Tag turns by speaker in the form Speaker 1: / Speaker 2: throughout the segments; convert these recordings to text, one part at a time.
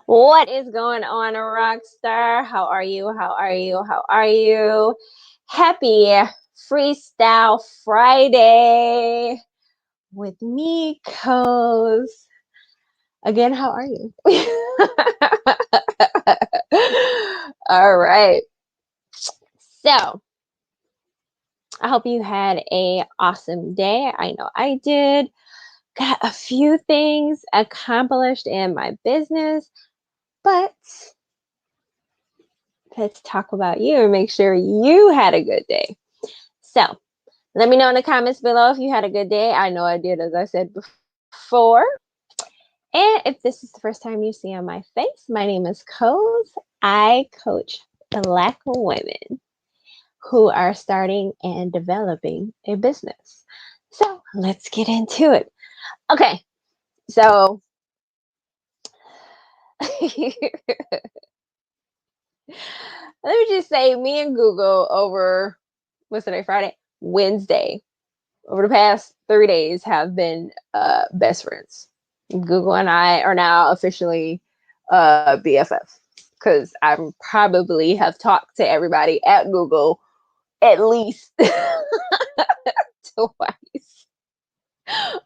Speaker 1: What is going on, Rockstar? How are you? How are you? How are you? Happy Freestyle Friday with me, Coz. Again, how are you? All right. So, I hope you had a awesome day. I know I did. Got a few things accomplished in my business, but let's talk about you and make sure you had a good day. So let me know in the comments below if you had a good day. I know I did, as I said before. And if this is the first time you see on my face, my name is Coz. I coach Black women who are starting and developing a business. So let's get into it. Okay, so let me just say, me and Google over what's today, Friday, Wednesday, over the past 3 days have been best friends. Google and I are now officially BFF because I probably have talked to everybody at Google at least twice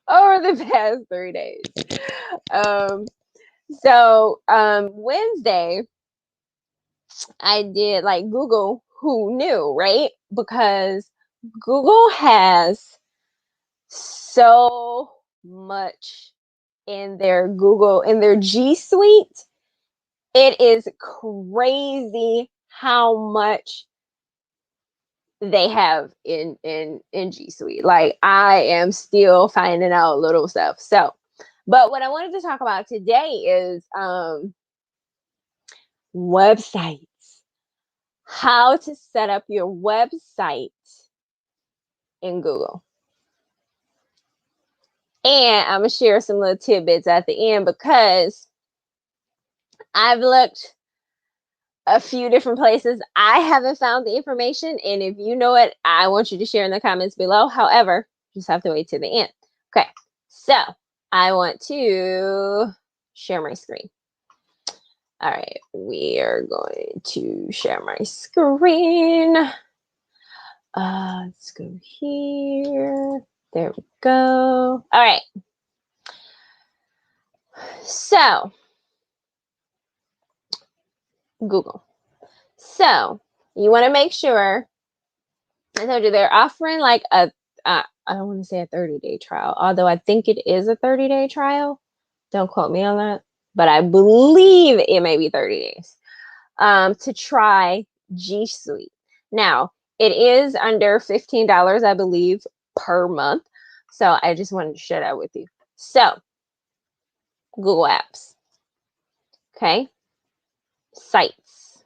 Speaker 1: over the past 3 days. Um, Wednesday, I did like Google, who knew, right? Because Google has so much in their G Suite. It is crazy how much they have in G Suite. Like, I am still finding out little stuff. So, but what I wanted to talk about today is websites. How to set up your website in Google. And I'm going to share some little tidbits at the end because I've looked a few different places. I haven't found the information, and if you know it, I want you to share in the comments below. However, you just have to wait to the end. Okay, so I want to share my screen. All right, we are going to share my screen. Let's go here. There we go. All right. So, Google. So, you want to make sure, I told you they're offering like I don't want to say a 30-day trial, although I think it is a 30-day trial. Don't quote me on that, but I believe it may be 30 days to try G Suite. Now, it is under $15, I believe, per month. So I just wanted to share that with you. So, Google Apps. Okay. Sites.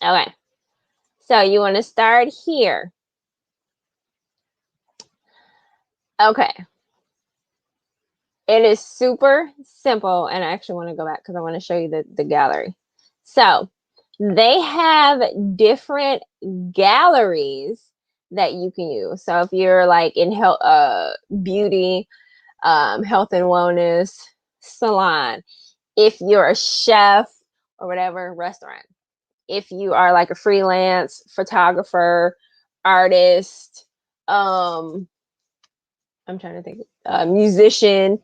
Speaker 1: Okay. So you want to start here. Okay. It is super simple. And I actually want to go back because I want to show you the gallery. So they have different galleries that you can use. So if you're like in health, beauty, health and wellness, salon, if you're a chef or whatever, restaurant, if you are like a freelance photographer, artist, I'm trying to think, musician,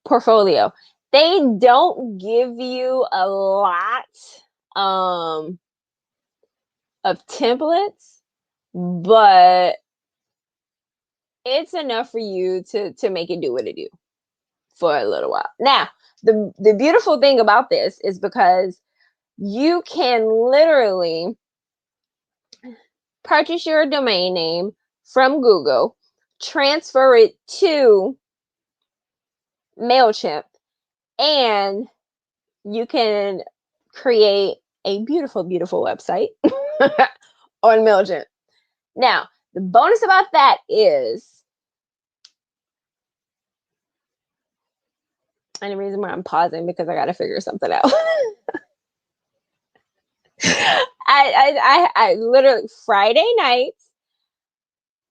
Speaker 1: portfolio. They don't give you a lot of templates, but it's enough for you to make it do what it do for a little while. Now, the beautiful thing about this is because you can literally purchase your domain name from Google, transfer it to MailChimp, and you can create a beautiful, beautiful website on MailChimp. Now, the bonus about that is, and the reason why I'm pausing because I got to figure something out. I literally, Friday nights,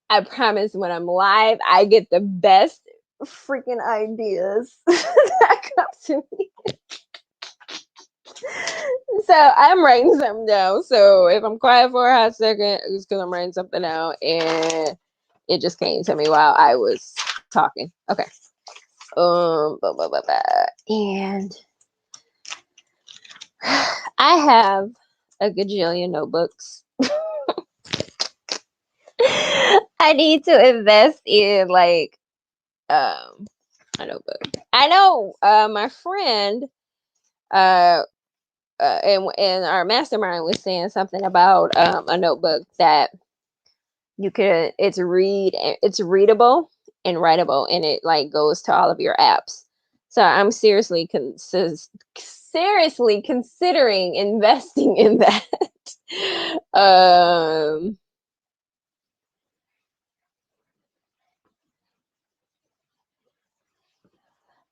Speaker 1: I promise when I'm live, I get the best freaking ideas that come to me. So I'm writing something down. So if I'm quiet for a hot second, it's because I'm writing something down, and it just came to me while I was talking. Okay. And I have a gajillion notebooks. I need to invest in like a notebook. I know my friend in our mastermind was saying something about a notebook that you could it's readable and writable, and it like goes to all of your apps. So I'm seriously considering investing in that.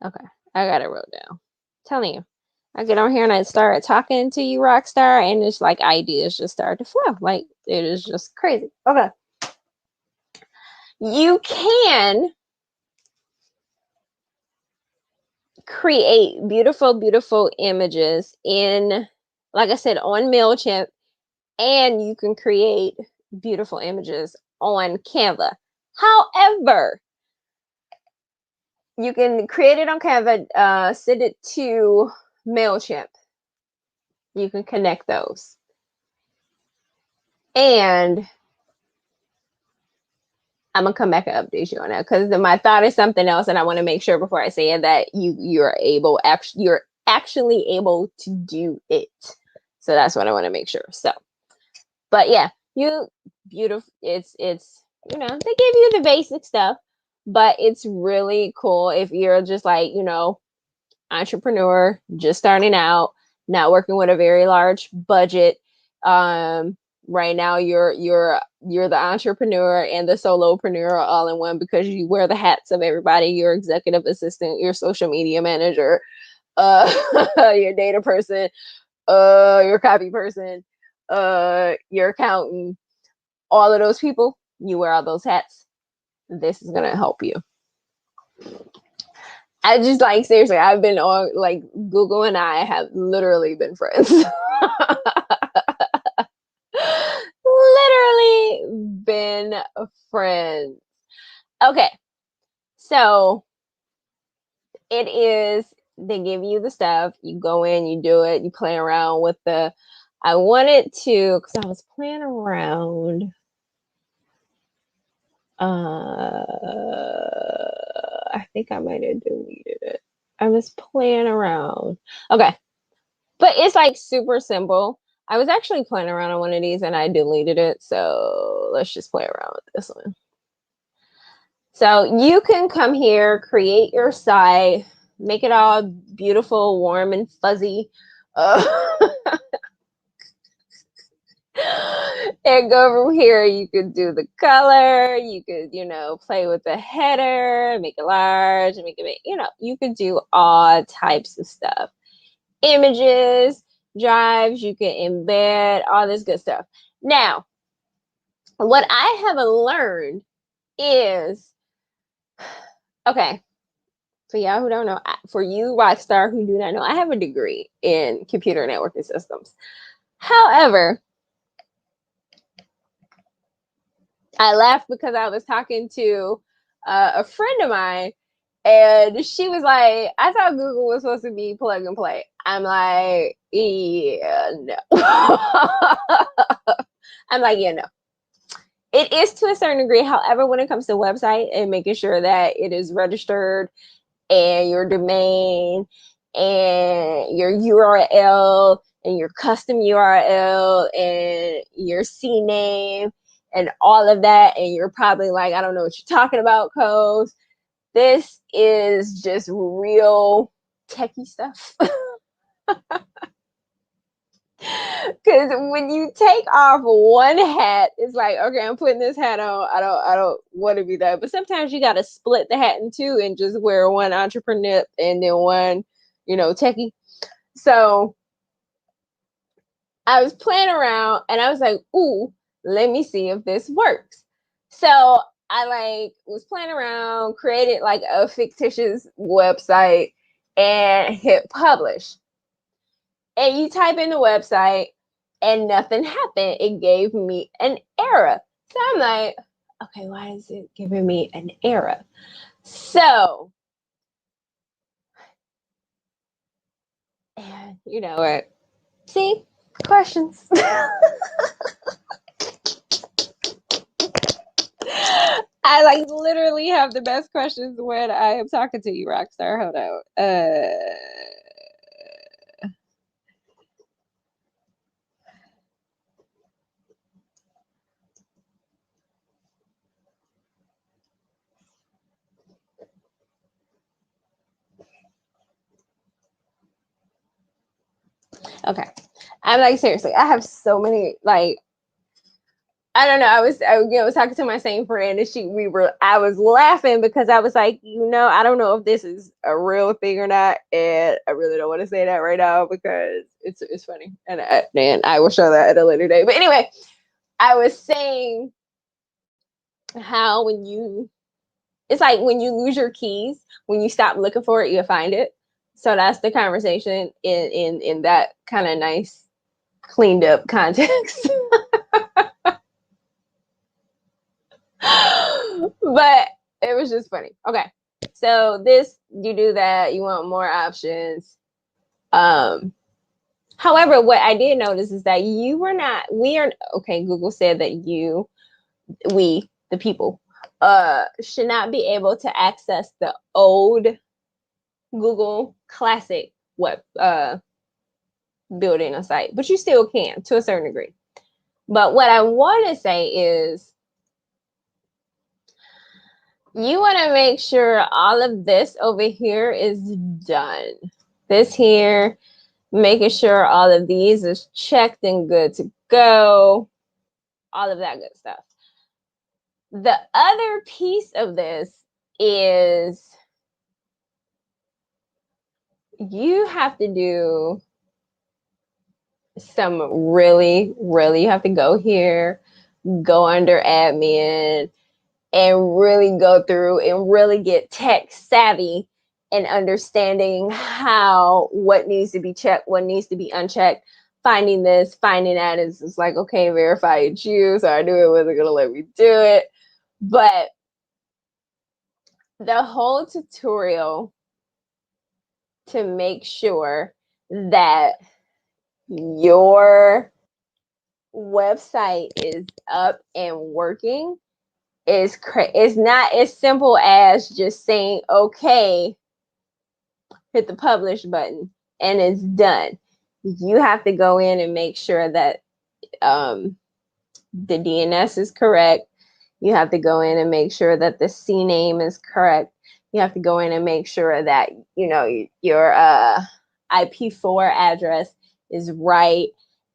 Speaker 1: Okay, I got it wrote down. Telling you, I get on here and I start talking to you, Rockstar, and it's like ideas just start to flow. Like it is just crazy. Okay, you can create beautiful, beautiful images in, like I said, on MailChimp, and you can create beautiful images on Canva. However, you can create it on Canva, send it to MailChimp. You can connect those. And I'm gonna come back and update you on that because my thought is something else, and I want to make sure before I say it that you're actually able to do it. So that's what I want to make sure. So, but yeah, you beautiful. It's they give you the basic stuff, but it's really cool if you're just like entrepreneur, just starting out, not working with a very large budget. Right now you're the entrepreneur and the solopreneur all in one because you wear the hats of everybody. Your executive assistant, your social media manager, your data person, your copy person, your accountant, all of those people. You wear all those hats. This is gonna help you. I just like seriously, I've been on like Google and I have literally been friends. Literally been friends. Okay. So it is, they give you the stuff, you go in, you do it, you play around with I wanted to, because I was playing around. I think I might have deleted it. I was playing around. Okay. But it's like super simple. I was actually playing around on one of these and I deleted it. So let's just play around with this one. So you can come here, create your site, make it all beautiful, warm, and fuzzy. And go from here. You could do the color. You could, play with the header, make it large, make it, you could do all types of stuff. Images, drives, you can embed, all this good stuff. Now, what I have learned is, okay, for y'all who don't know, for you Rockstar who do not know, I have a degree in computer networking systems. However, I laughed because I was talking to a friend of mine, and she was like, I thought Google was supposed to be plug and play. I'm like, yeah, no. I'm like, yeah, no. It is to a certain degree. However, when it comes to website and making sure that it is registered and your domain and your URL and your custom URL and your CNAME and all of that, and you're probably like, I don't know what you're talking about, Codes. This is just real techie stuff. Because when you take off one hat, it's like, okay, I'm putting this hat on. I don't want to be that. But sometimes you got to split the hat in two and just wear one entrepreneur and then one, techie. So I was playing around and I was like, ooh, let me see if this works. So I like was playing around, created like a fictitious website and hit publish. And you type in the website and nothing happened. It gave me an error. So I'm like, okay, why is it giving me an error? So, and you know what? See, questions. I like literally have the best questions when I am talking to you, Rockstar. Hold on. Okay. I'm like, seriously, I have so many, like, I don't know. I was talking to my same friend, and I was laughing because I was like, I don't know if this is a real thing or not, and I really don't want to say that right now because it's funny, and I will show that at a later date. But anyway, I was saying how it's like when you lose your keys, when you stop looking for it, you'll find it. So that's the conversation in that kind of nice, cleaned up context. But it was just funny. Okay. So this, you do that, you want more options. Um, However, what I did notice is that okay, Google said that we, the people, should not be able to access the old Google Classic web building a site, but you still can to a certain degree. But what I want to say is you want to make sure all of this over here is done. This here, making sure all of these is checked and good to go, all of that good stuff. The other piece of this is you have to do you have to go here, go under admin, and really go through and really get tech savvy and understanding what needs to be checked, what needs to be unchecked, finding this, finding that is like, okay, verify it's you. So I knew it wasn't going to let me do it. But the whole tutorial to make sure that your website is up and working is not as simple as just saying, okay, hit the publish button and it's done. You have to go in and make sure that the DNS is correct. You have to go in and make sure that the CNAME is correct. You have to go in and make sure that, your IP4 address is right.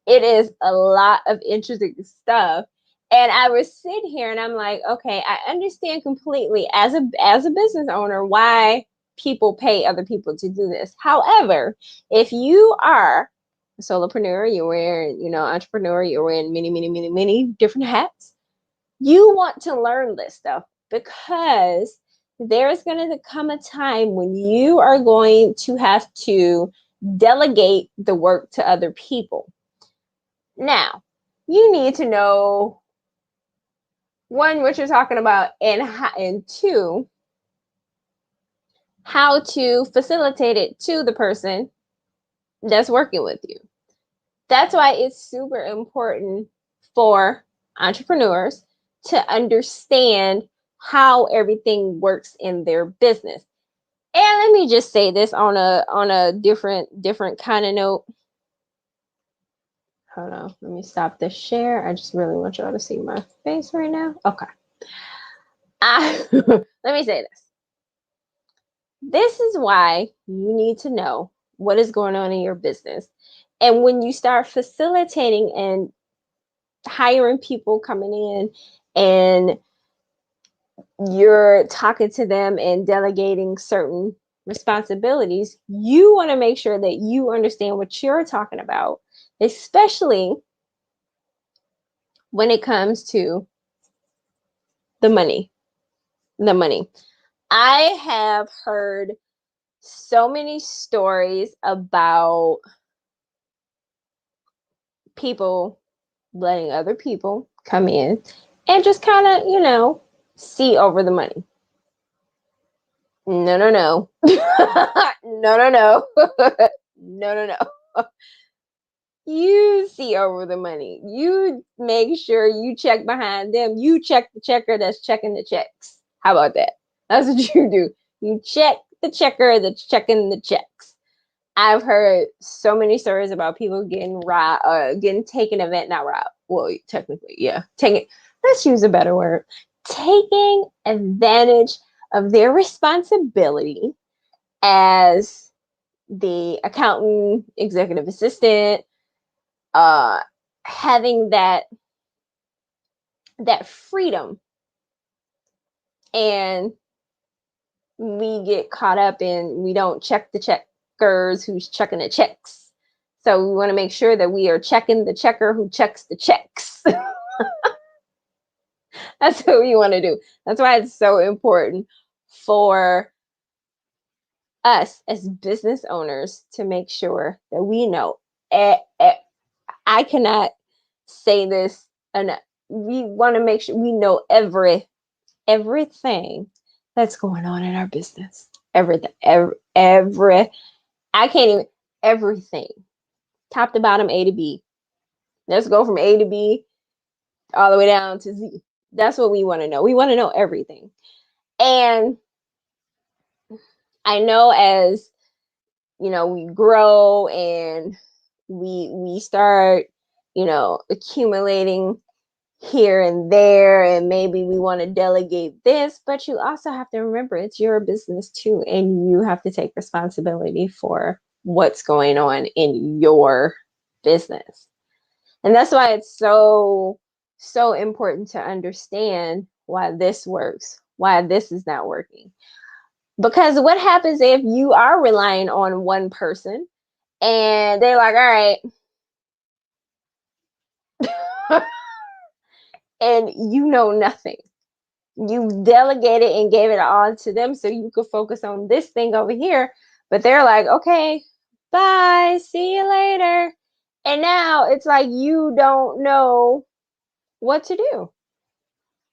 Speaker 1: It is a lot of interesting stuff. And I was sitting here and I'm like, okay, I understand completely as a business owner why people pay other people to do this. However, if you are a solopreneur, you're wearing, entrepreneur, you're wearing many, many, many, many different hats. You want to learn this stuff because there's going to come a time when you are going to have to delegate the work to other people. Now, you need to know, one, what you're talking about, and two, how to facilitate it to the person that's working with you. That's why it's super important for entrepreneurs to understand how everything works in their business. And let me just say this on a different kind of note. Hold on, let me stop the share. I just really want y'all to see my face right now. Okay. Let me say this. This is why you need to know what is going on in your business. And when you start facilitating and hiring people coming in and you're talking to them and delegating certain responsibilities, you want to make sure that you understand what you're talking about, especially when it comes to the money. the money. I have heard so many stories about people letting other people come in and just kind of, see over the money. No, no, no. No, no, no. No, no, no. You see over the money. You make sure you check behind them. You check the checker that's checking the checks. How about that? That's what you do. You check the checker that's checking the checks. I've heard so many stories about people getting robbed, getting taken advantage, not robbed. Well, technically, yeah. Let's use a better word. Taking advantage of their responsibility as the accountant, executive assistant, uh, having that freedom, and we get caught up in we don't check the checkers who's checking the checks. So we want to make sure that we are checking the checker who checks the checks. That's what we want to do. That's why it's so important for us as business owners to make sure that we know. I cannot say this enough. We want to make sure we know everything that's going on in our business. Everything, every I can't even everything, top to bottom, A to B. Let's go from A to B all the way down to Z. That's what we want to know. We want to know everything. And I know as we grow and we start, accumulating here and there, and maybe we want to delegate this, but you also have to remember it's your business too, and you have to take responsibility for what's going on in your business. And that's why it's so important to understand why this works, why this is not working. Because what happens if you are relying on one person and they're like, all right, and you know nothing. You delegated and gave it all to them so you could focus on this thing over here. But they're like, okay, bye, see you later. And now it's like you don't know what to do.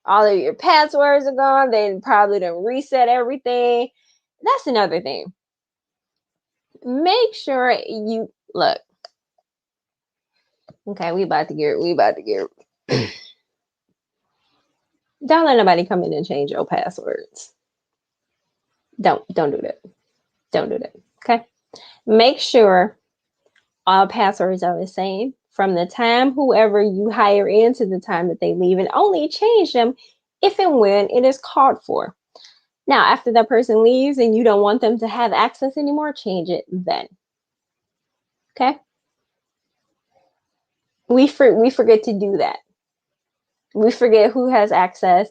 Speaker 1: All of your passwords are gone. They probably done reset everything. That's another thing. Make sure you look. Okay, we about to get don't let nobody come in and change your passwords. Don't do that. Don't do that. Okay. Make sure all passwords are the same from the time whoever you hire in to the time that they leave, and only change them if and when it is called for. Now, after that person leaves and you don't want them to have access anymore, change it then. Okay? We forget to do that. We forget who has access.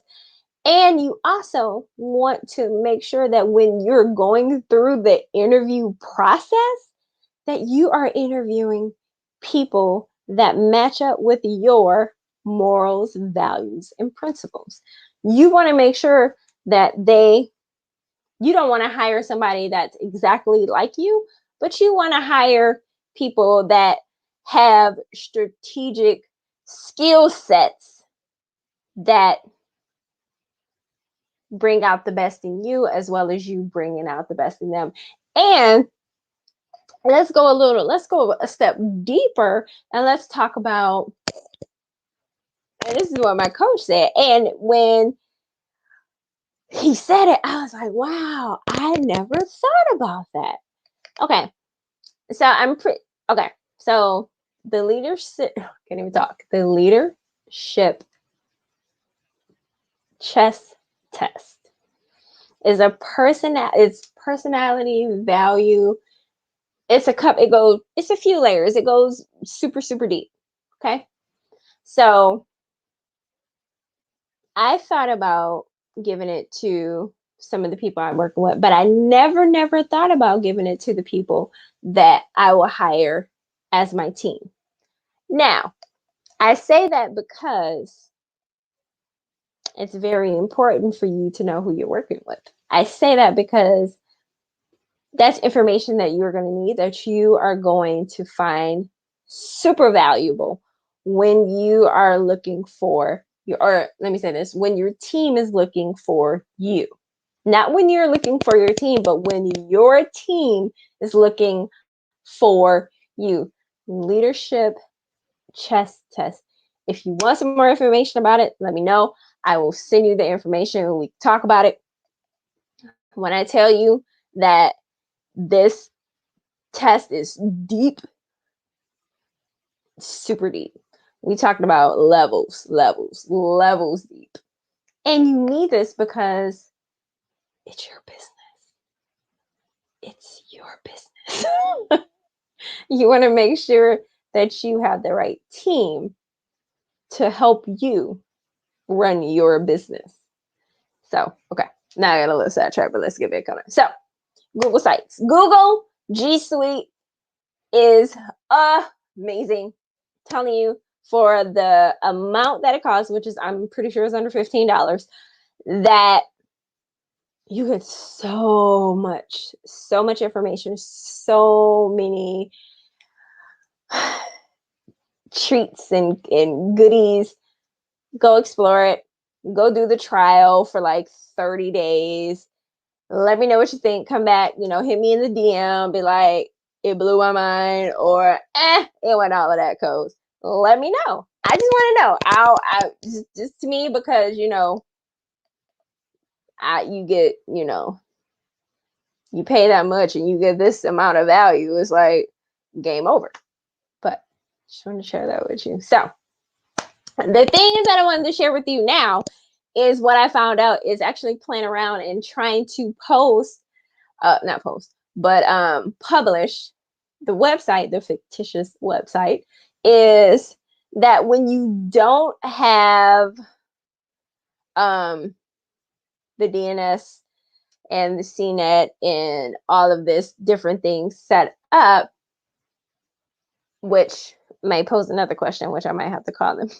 Speaker 1: And you also want to make sure that when you're going through the interview process, that you are interviewing people that match up with your morals, values, and principles. You want to make sure that you don't want to hire somebody that's exactly like you, but you want to hire people that have strategic skill sets that bring out the best in you as well as you bringing out the best in them. And let's go a step deeper and let's talk about, and this is what my coach said. And when he said it, I was like, wow, I never thought about that. Okay. So okay. So the leadership, can't even talk. The leadership chess test is it's personality, value. It's a few layers. It goes super, super deep. Okay. So I thought about giving it to some of the people I'm working with, but I never thought about giving it to the people that I will hire as my team. Now, I say that because It's very important for you to know who you're working with. I say that because that's information that you're going to need, that you are going to find super valuable when you are looking for your, or let me say this, when your team is looking for you. Not when you're looking for your team, but when your team is looking for you. Leadership chess test. If you want some more information about it, let me know. I will send you the information and we talk about it. When I tell you that this test is deep, super deep. We talked about levels deep. And you need this because it's your business. It's your business. You want to make sure that you have the right team to help you run your business. So, okay, now I got a little sidetracked, but let's get back on it. So, Google Sites. Google G Suite is amazing. I'm telling you, for the amount that it costs, which is I'm pretty sure is under $15, that you get so much information, so many treats and goodies. Go explore it. Go do the trial for like 30 days. Let me know what you think. Come back, hit me in the DM, be like, it blew my mind, or it went all of that codes. Let me know. I just want to know. I just to me, because you get, you pay that much and you get this amount of value, it's like game over. But just want to share that with you. So the things that I wanted to share with you now is what I found out is actually playing around and trying to not post, but publish the website, the fictitious website, is that when you don't have the DNS and the CNET and all of this different things set up, which may pose another question, which I might have to call them.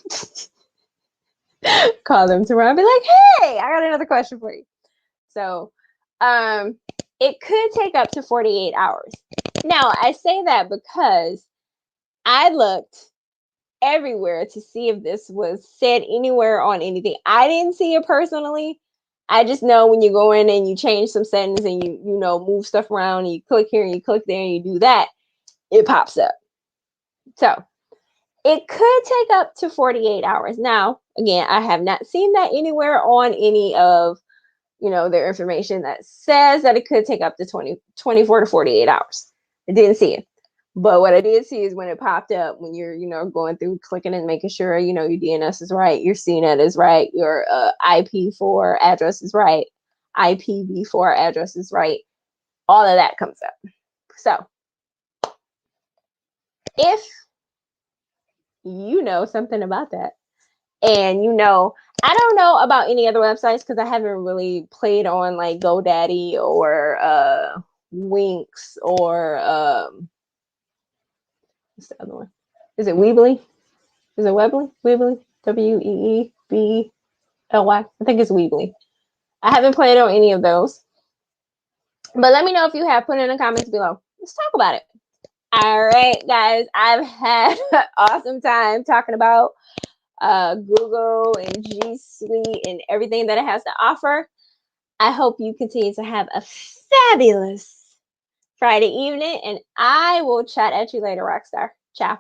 Speaker 1: Call them tomorrow and be like, hey, I got another question for you. So it could take up to 48 hours. Now, I say that because I looked everywhere to see if this was said anywhere on anything. I didn't see it personally. I just know when you go in and you change some settings and you move stuff around and you click here and you click there and you do that, it pops up. So it could take up to 48 hours. Now, again, I have not seen that anywhere on any of their information that says that it could take up to 24 to 48 hours. I didn't see it. But what I did see is when it popped up, when you're, going through clicking and making sure, your DNS is right, your CNET is right, your IP4 address is right, IPv4 address is right, all of that comes up. So if you know something about that, and I don't know about any other websites because I haven't really played on like GoDaddy or Winx or what's the other one? Is it Weebly? Is it Weebly? Weebly? Weebly? I think it's Weebly. I haven't played on any of those. But let me know if you have. Put in the comments below. Let's talk about it. All right, guys. I've had an awesome time talking about Google and G Suite and everything that it has to offer. I hope you continue to have a fabulous Friday evening, and I will chat at you later, Rockstar. Ciao.